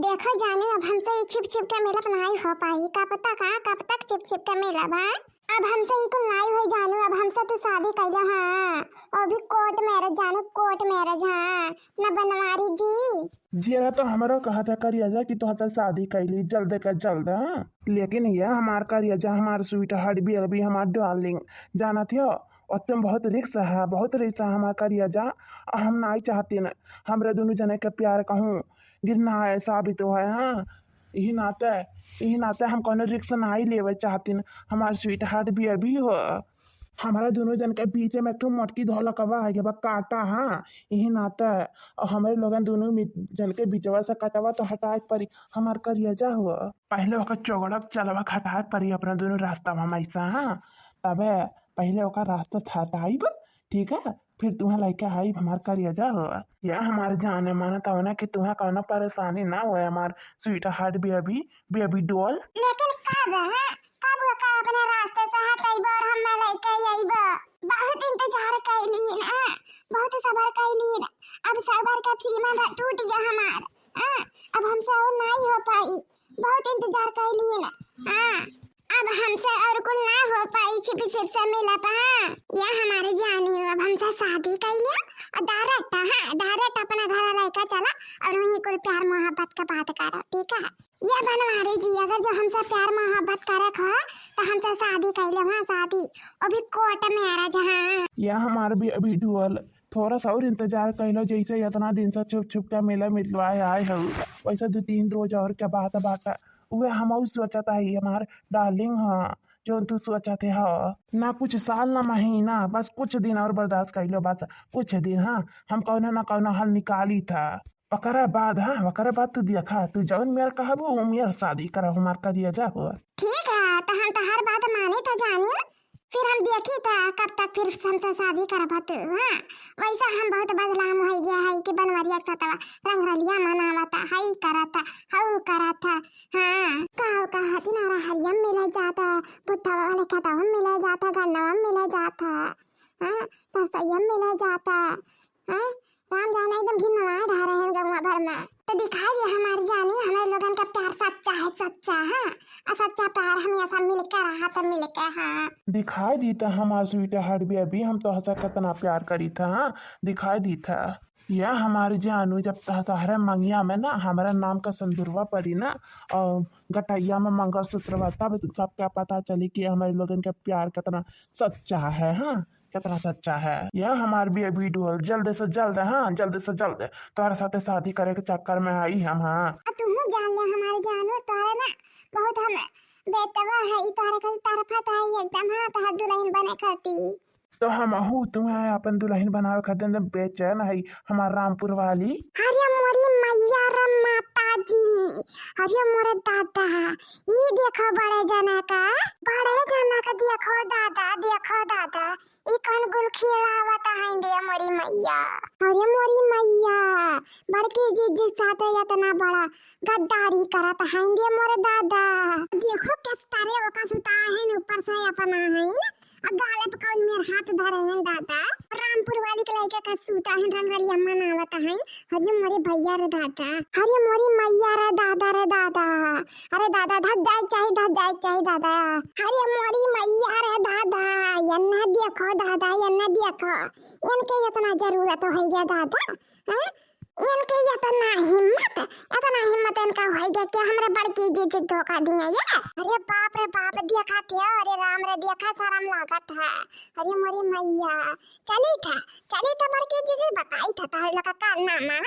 देखो जानू, अब हमसे ये छिप छिप के मिलब नहीं हो पाई। का पता कब तक छिप छिप के मिलब। अब हमसे ही कुल नहीं हो जानू। अब हमसे तो शादी कैले। हाँ और भी कोर्ट मैरिज जानू, कोर्ट मैरिज। हाँ न बनवारी जी। जिया तो हमारा कहा था करिया कि तुहसे शादी कैली जल्द के जल्द। हाँ लेकिन ये हमार करिया हमार स्वीट हार्ट भी अभी हमार डार्लिंग जाना थियो। और तुम बहुत रिक्स है, बहुत रिक्स है हमार करिया। हम नहीं चाहती न हमरे दोनों जने के प्यार कहूँ गिरना है साबित हो है। हाँ यही नाते हम कोनो रिक्स नहीं लेवे चाहती न। हमार स्वीट हार्ट भी अभी हो हमारा दोनों जन के बीच में एक ठो मोटकी धोला कवा है बा काटा। हाँ यही नाता है और हमारे लोगन दोनों जन के बीचवा से कटवा तो हटाए परी हमार करिया हुआ। पहले ओकर चौगड़क चलवा हटाए परी अपना दोनों रास्ता में ऐसा। हाँ तबे पहले ओकर रास्ता हटाइब ठीक है, फिर तुम्हें लड़का आई हमार करिया हुआ। या हमारे जाने माना था ना कि तुम्हें कोनो परेशानी ना हो। हमार स्वीट हार्ट भी अभी डोल। लेकिन कब अपने रास्ते से हटाइब और हम लड़का आइब। बहुत इंतजार कैली ना, बहुत सबर कैली। अब सबर का सीमा टूट गया हमार। अब हमसे और नहीं हो पाई। बहुत इंतजार कैली ना। अब हमसे और कुछ ना हो पाई। छिप छिप से मिला पा या हमारे जानी। अब हमसे शादी कर लिया और डायरेक्ट अपना घर लेकर चला और वहीं कुल प्यार मोहब्बत का बात करो ठीक है। ये बनवारी जी अगर जो हमसे प्यार मोहब्बत करे खो तो हमसे शादी कर ले। वहाँ शादी अभी कोर्ट मैरिज। हाँ या हमार भी अभी डुअल थोड़ा सा और इंतजार कर लो। जैसे इतना दिन से छुप छुप के मेला मिलवाए आए हो वैसे 2-3 रोज और क्या बात वे हम सोचता है हमार डार्लिंग। हाँ जो तू सोचते हो ना कुछ साल ना महीना बस कुछ दिन और बर्दाश्त कर लो बस कुछ दिन। हाँ हम कौन ना कौन हल निकाली था ओकरा बाद। हाँ ओकरा बाद तू देखा तू जौन मेर कहबो मेर शादी करा हमार करिया हो। ठीक है तो हम तो हर बात माने तो जानिए। फिर हम देखी था कब तक फिर हमसे शादी करबा तू। हाँ वैसा हम बहुत बदलाव हो गया है कि बनवारिया सतवा रंगरलिया मनावता हई करता हऊ करता। हाँ कहा तिनारा हरियम मिले जाता बुट्टा वाले खाता मिले जाता गन्ना मिले जाता। हाँ ससयम मिले जाता। हाँ राम जाने एकदम भी नवाए ढा रहे हैं गंगा भर में। तो दिखाई दिया हमारी जानी हमारे लोगन का प्यार सच्चा है सच्चा। हाँ और सच्चा प्यार हमेशा मिलकर रहा तो मिलकर। हाँ दिखाई दी था हमार स्वीट हार्ट भी अभी हम तो हंसा कितना प्यार करी था। हाँ दिखाई दी था या हमारे जानू जब तहरे मंगिया में ना हमारा नाम का संदूरवा पड़ी ना और गटैया में मंगलसूत्र तब सबका पता चली कि हमारे लोगन का प्यार कितना सच्चा है। हाँ कितना सच्चा है। यह हमार भी अभी डुअल जल्द से जल्द। हाँ जल्द से जल्द तुम्हारे साथ शादी करे के चक्कर में आई हम। हाँ तुम जान ले हमारे जानू तोरे ना बहुत हम बेतवा है तोरे का तरफा है एकदम। हाँ तो दुल्हन बने करती तो हम तुम्हें अपन दुल्हन बनावे खातिर बेचैन है हमार रामपुर वाली। अरे मोरी मैया रे माता जी, अरे मोरे दादा ये देखो बड़े जना का देखो दादा ये कौन गुल खिलावता है इंडिया मोरी मैया। अरे मोरी मैया बड़की जी साथ इतना बड़ा गद्दारी करता है इंडिया मोरे दादा। देखो किस तरह ओका सुता है ऊपर से अपना है गाले पे कौन मेरे हाथ धरे हैं दादा। रामपुर वाली के लड़के का सूता है रंगरिया मनावता है। अरे मोरे भैया रे दादा, अरे मोरी मैया रे दादा। अरे दादा धज जाए चाहिए दादा। अरे मोरी मैया रे दादा यन्ना देखो दादा यन्ना देखो इनके इतना जरूरत हो गया दादा। हाँ इनके इतना हिम्मत इनका हो गया कि हमरे बड़की जी धोखा दिया ये। अरे बाप रे बाप देखा थे अरे राम रे देखा शर्म लागत है। अरे मोरी मैया चली था बड़की जी बताई था तारे लगा कारनामा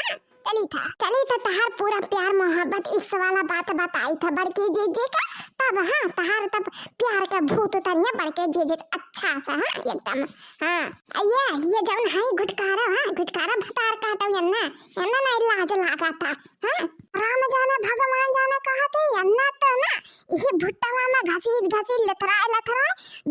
चली था तहार पूरा प्यार मोहब्बत इस वाला बात बताई था बड़की जी का। तब हाँ तहार तब प्यार का भूत उतरिया बड़के जी अच्छा सा। हाँ एकदम। हाँ ये जौन है गुटकारा। हाँ गुटकारा भतार काटो यन्ना नहीं लाज लगा था। हाँ राम जाने भगवान जाने कहा थे यन्ना तो ना इसे भुट्टावा में घसीट लथराए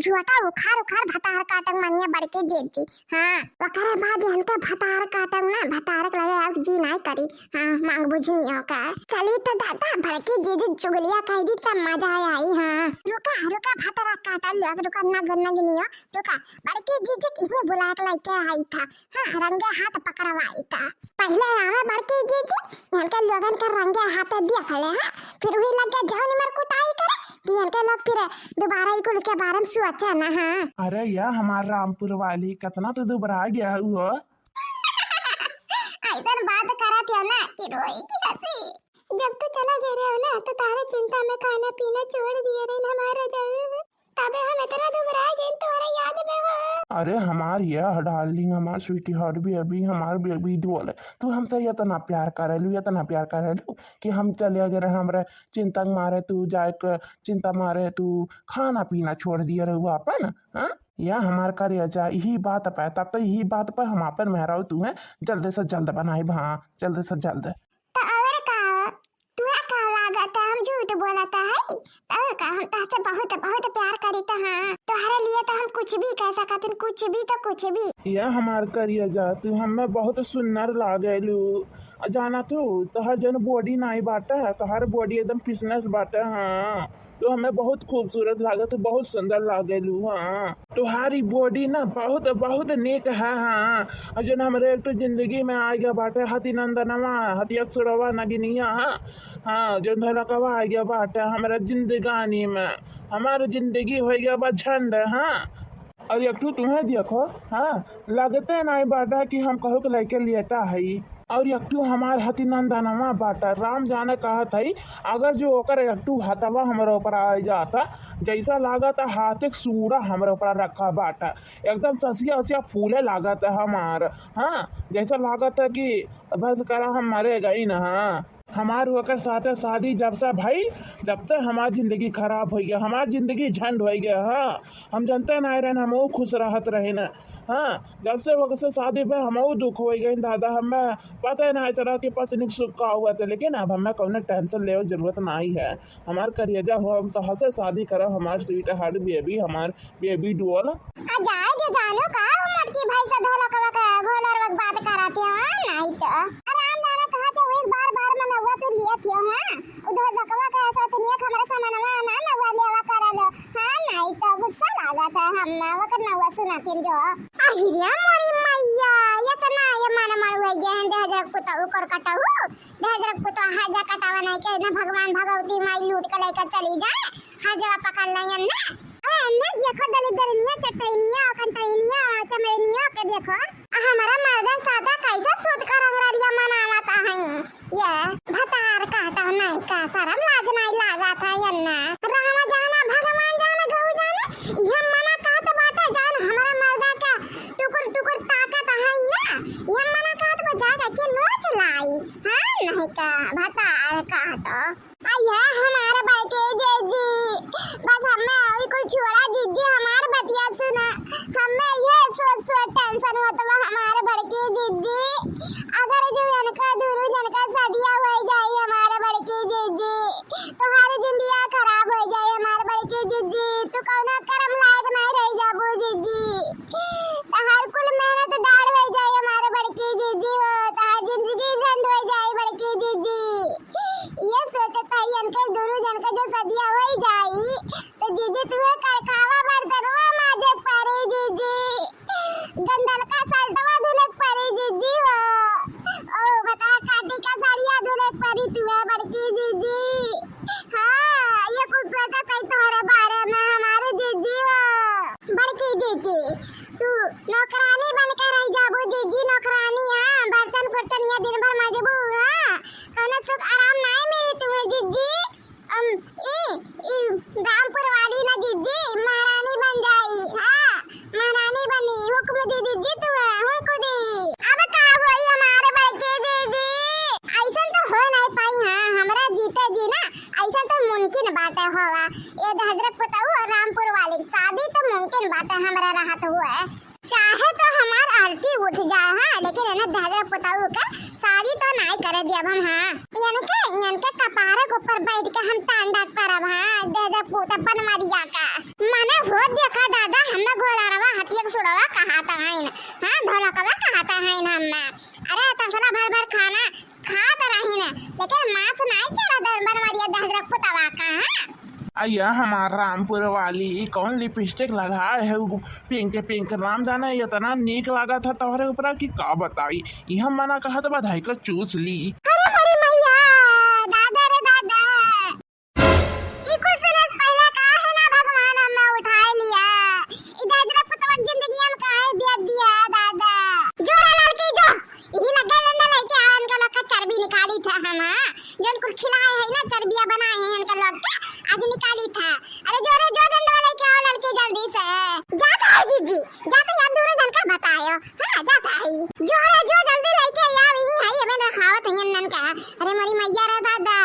झुआटा उखाड़ उखाड़ भतार काटंग मानिया बड़के जेजी। हाँ वकरे बाद इनका भतार काटंग ना भतारक लगे अब जी नहीं करी। हाँ मांग बुझनी हो का चली तो दादा बड़के जेजी चुगलिया कह दी तब मजा आई। हाँ रुका रुका भतार काटा लोग रुका ना गन्ना गिनियो रुका बड़के जेजी किसे बुला के लेके आई था। हाँ रंगे हाथ पकड़वाई था पहले आवे बड़के जेजी इनके लोगन का रंगे हाथ देख ले। हाँ फिर वही लग गया जाओ निमर कुटाई करे कि इनके लोग फिर दोबारा ही कुल के बारे में सोचा ना। हाँ अरे या हमार रामपुर वाली कितना तो दुबरा गया हुआ। ऐसा बात करा थे ना कि रोई की हंसी जब तू चला गया रहे हो ना तो तारे चिंता में खाना पीना छोड़ दिया रे हमारा जब तबे हम इतना दुबरा गए तुम्हारा याद में हो। अरे हमार ये डार्लिंग हमार स्वीटी हार्ट भी अभी हमार बेबी डोल तू हमसे इतना प्यार करेलू इतना प्यार करेलू कि हम चले गए हमरे चिंता मारे तू जाए चिंता मारे तू खाना पीना छोड़ दिया रहे अपन। हाँ या हमार करे जा यही बात पे तब तो यही बात पर हम अपन मेहराऊ तू है जल्द से जल्द बनाई। हाँ जल्द से जल्द तो और का तुआ का लागत हम झूठ बोलता है और का हम तहसे बहुत बहुत प्यार करी तो। हाँ तुम्हारे लिए तो हम कुछ भी कह सकते कुछ भी तो कुछ भी। या हमार करिया जा तू हमें बहुत सुंदर लागेलू जाना तू हर जन बॉडी नहीं बाटा तोहर बॉडी एकदम फिटनेस बाटा। हाँ तो हमें बहुत खूबसूरत लागत बहुत सुंदर लागेलू। हाँ तुम्हारी बॉडी ना बहुत बहुत नेक है। हाँ जन हमारे एक तो जिंदगी में आ गया बाटे हती नंदनवा हती अक्षरवा नगिनिया। हाँ जो धलकवा आ गया बाटे हमारे जिंदगानी में हमारी जिंदगी हो गया बा झंड। हाँ और एक तो तुम्हें देखो हाँ लगते नहीं बाटा कि हम कहो के लेके लेता है और एकटू हमार हती नंदनवा बाटा राम जाने कहा था अगर जो ओकर एकटू हथवा हमारे ऊपर आ जाता जैसा लागत हाथ सूरा हमारे ऊपर रखा बाटा एकदम ससिया हसिया फूले लागत है हमार। हाँ जैसा लागत है कि बस करा हम मरे गई ना। हाँ हमार होकर साथ शादी जब से भाई जब तक हमारी जिंदगी खराब हो गया हमारी जिंदगी झंड हो गया। हाँ हम जनते ना रहे हम खुश रहत रहे न। हाँ जब से वक्त से शादी पे हम दुख हो गई दादा हमें पता नहीं चला कि पत्नी सुख का हुआ था लेकिन अब हमें कौन टेंशन ले जरूरत नहीं है। हमार करिएजा हो हम तो हंसे शादी करो हमार स्वीट हार्ट बेबी हमार बेबी डोल जानो का मटकी भाई से धोला का घोलर वक्त बात कराते हैं नहीं तो आराम जाने कहा तो एक बार मनवा तो लिया थियो। हाँ उधर लकवा का ऐसा तो नहीं हमारे सामानवा ना नवा लेवा करा लो। हाँ नहीं तो गुस्सा लगा था हम वक्त नवा सुनाते जो अहिरिया मोरी मैया ये तो ना ये माना मार हो गया है दहजरक पुता ऊपर कटाऊ दहजरक पुता हाजा कटावा नहीं के ना भगवान भगवती माई लूट के लेकर चली जाए हाजा पकड़ लिया ना। ना देखो दलिदरनिया चटैनिया कंटैनिया चमेनिया के देखो हमारा मर्द सादा कैसा सोच कर अंग्रेजिया मनावता है ये भतार काटा नहीं का शर्म लाज नहीं लगा था यन्ना रामा जाना भगवान जाना गौ जाना यह मना कहत बाटे जान हमारा मर्द का टुकुर टुकुर ताकत है ना यह मना कहत बजा के नोच लाई। हां नहीं का भतार काटो आया हमारा बेटे जीजी बस हमें कोई छोड़ा जीजी हमारे बतिया सुना हमें ये सोच टेंशन होता है हमारे बड़के जीजी अगर जो इनका दूर जनका सदिया हो जाए हमारे बड़के जीजी तो हमारी जिंदगी खराब हो जाए हमारे बड़के जीजी तो कौन कर्म लायक नहीं रह जाबू जीजी तो हर कुल मेहनत दाड़ हो जाए हमारे बड़के जीजी वो तो जिंदगी झंड हो जाए बड़के जीजी ये सोचता है इनके दूर जनका जो सदिया हो जाए तो जीजी तुम्हें कर खावा बर्तनवा माजत पारे जीजी गंदल का सल्टवा धुलक पारे जीजी वो ओ बता काटी का साड़िया धुलक पारी तुम्हें बड़की जीजी। हाँ ये कुछ सोचा कहीं तुम्हारे बारे में हमारे जीजी वो बड़की जीजी तू नौकरानी बन के रह जाबू जीजी नौकरानी। हाँ बर्तन कुर्तन ये दिन भर मजबू हाँ कौन सुख आराम नहीं मिली तुम्हें जीजी रामपुर वाली ना जीजी महारानी बन जाई। हाँ महारानी बनी हुक्म दी दीजिए तुम्हें हुक्म दी अब का होई हमारे बड़के दीदी ऐसा तो हो नहीं पाई। हाँ हमारा जीते जी ना ऐसा तो मुमकिन बात है होगा ये हजरत पुताऊ और रामपुर वाली शादी तो मुमकिन बात है हमारा राहत हुआ है चाहे तो हमार आरती उठ जाए। हाँ लेकिन है ना हजरत पुताऊ का शादी तो नहीं करे दिया हम। हाँ इनके कपारे के ऊपर बैठ के हम तांडव करब। हां दे दे पूता बनमरिया का माने हो देखा दादा हमें घोड़ावा हथिया सुड़वा कहाता है ना। हां ढोलकवा कहाता है ना हम। अरे तसला भर भर खाना खात रही ना लेकिन मांस नहीं चला दे बनमरिया दहजरा पुतवा का। हां अय्या हमार रामपुर वाली कौन लिपस्टिक लगाए है पिंक पिंक राम जाने इतना नीक लगा था तोहरे ऊपर की का बताई यह मना कहा तो बधाई को चूस ली। अरे हरी मैया दादा रे दादा ई कुछ रस पहले का है ना भगवान हमें उठा लिया इधर इधर पुतवा जिंदगी हम काहे बेच दिया दादा। जोड़ा लड़की जो यही लगा लंडा लेके आए इनका लोग का चर्बी निकाली था हम। जन कुल खिलाए है ना चर्बियां बनाए हैं इनका लोग का आज निकाली था। अरे जोरे जो डंडा लेके आओ लड़की जल्दी से जाता है जीजी जाता याद दूर जन का बतायो। हां जाता है जो जल्दी लेके आओ यही है हमें रखावत है नन का। अरे मोरी मैया रे दादा